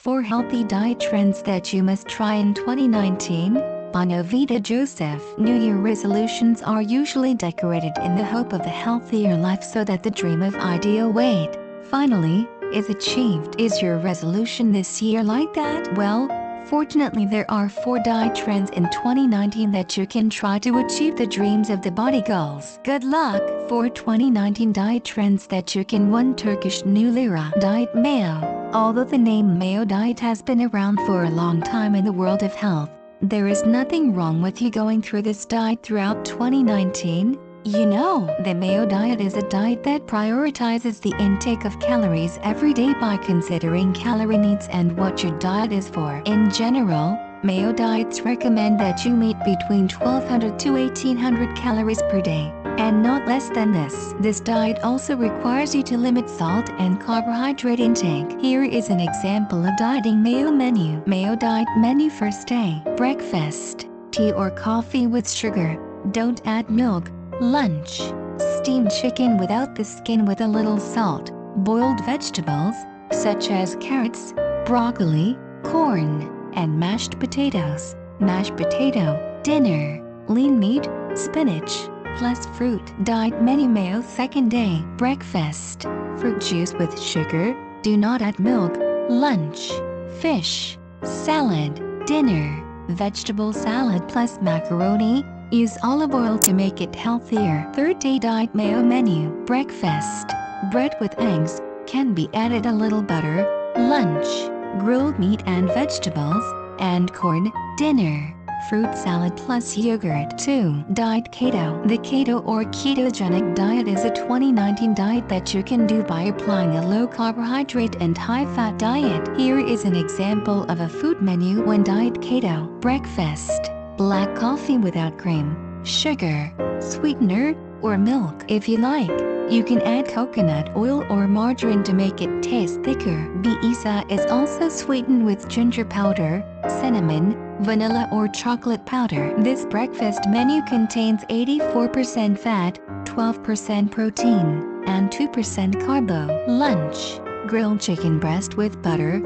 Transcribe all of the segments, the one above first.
4 Healthy Diet Trends That You Must Try in 2019 by Novita Joseph. New Year resolutions are usually decorated in the hope of a healthier life so that the dream of ideal weight finally is achieved. Is your resolution this year like that? Well, fortunately there are 4 diet trends in 2019 that you can try to achieve the dreams of the body goals. Good luck! 4 2019 diet trends that you can. 1 Turkish New Lira Diet Mayo. Although the name Mayo diet has been around for a long time in the world of health, there is nothing wrong with you going through this diet throughout 2019. You know, the Mayo diet is a diet that prioritizes the intake of calories every day by considering calorie needs and what your diet is for. In general, Mayo diets recommend that you meet between 1200 to 1800 calories per day, and not less than this. This diet also requires you to limit salt and carbohydrate intake. Here is an example of dieting Mayo menu. Mayo diet menu. First day. Breakfast: tea or coffee with sugar. Don't add milk. Lunch: steamed chicken without the skin with a little salt. Boiled vegetables, such as carrots, broccoli, corn, and mashed potatoes. Mashed potato. Dinner: lean meat, spinach, plus fruit. Diet menu. Mayo. Second day. Breakfast: fruit juice with sugar. Do not add milk. Lunch: fish, salad. Dinner: vegetable salad plus macaroni. Use olive oil to make it healthier. Third day. Diet Mayo menu. Breakfast: bread with eggs, can be added a little butter. Lunch: grilled meat and vegetables, and corn. Dinner: fruit salad plus yogurt. 2. Diet Keto. The Keto or ketogenic diet is a 2019 diet that you can do by applying a low-carbohydrate and high-fat diet. Here is an example of a food menu when diet Keto. Breakfast: black coffee without cream, sugar, sweetener, or milk. If you like, you can add coconut oil or margarine to make it taste thicker. Isa is also sweetened with ginger powder, cinnamon, vanilla or chocolate powder. This breakfast menu contains 84% fat, 12% protein, and 2% carbo. Lunch: grilled chicken breast with butter,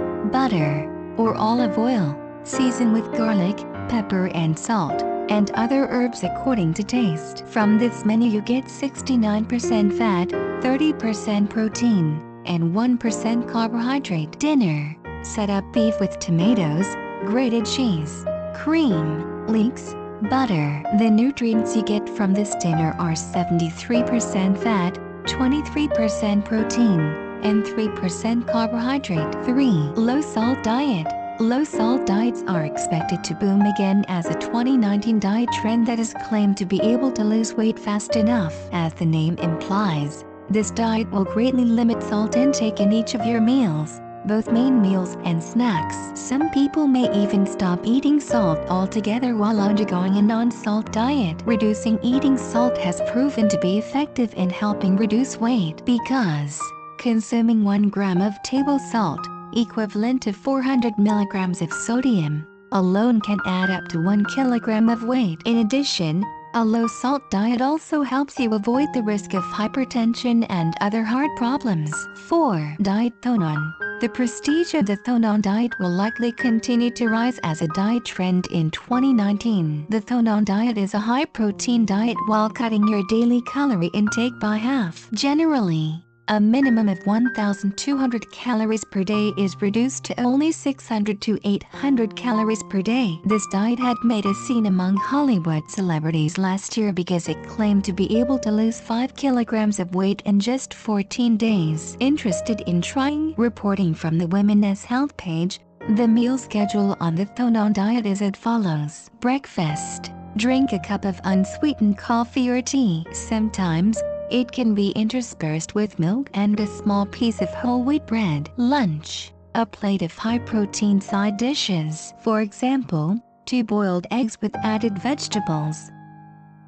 or olive oil. Season with garlic, pepper and salt, and other herbs according to taste. From this menu you get 69% fat, 30% protein, and 1% carbohydrate. Dinner: set up beef with tomatoes, grated cheese, cream, leeks, butter. The nutrients you get from this dinner are 73% fat, 23% protein, and 3% carbohydrate. 3. Low-salt diet. Low-salt diets are expected to boom again as a 2019 diet trend that is claimed to be able to lose weight fast enough. As the name implies, this diet will greatly limit salt intake in each of your meals, both main meals and snacks. Some people may even stop eating salt altogether while undergoing a non-salt diet. Reducing eating salt has proven to be effective in helping reduce weight because consuming 1 gram of table salt, equivalent to 400 milligrams of sodium, alone can add up to 1 kilogram of weight. In addition, a low-salt diet also helps you avoid the risk of hypertension and other heart problems. 4. Diet Thonon. The prestige of the Thonon diet will likely continue to rise as a diet trend in 2019. The Thonon diet is a high-protein diet while cutting your daily calorie intake by half. Generally, a minimum of 1,200 calories per day is reduced to only 600 to 800 calories per day. This diet had made a scene among Hollywood celebrities last year because it claimed to be able to lose 5 kilograms of weight in just 14 days. Interested in trying? Reporting from the Women's Health page, the meal schedule on the Thonon diet is as follows. Breakfast: drink a cup of unsweetened coffee or tea. Sometimes, it can be interspersed with milk and a small piece of whole wheat bread. Lunch: a plate of high-protein side dishes. For example, 2 boiled eggs with added vegetables,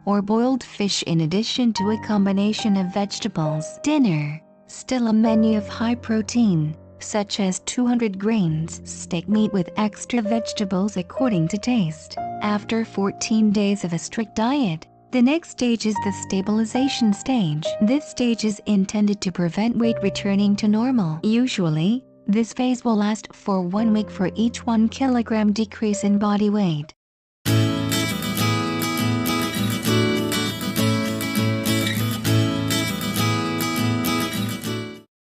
or boiled fish in addition to a combination of vegetables. Dinner: still a menu of high protein, such as 200 grains steak meat with extra vegetables according to taste. After 14 days of a strict diet, the next stage is the stabilization stage. This stage is intended to prevent weight returning to normal. Usually, This phase will last for 1 week for each 1 kilogram decrease in body weight.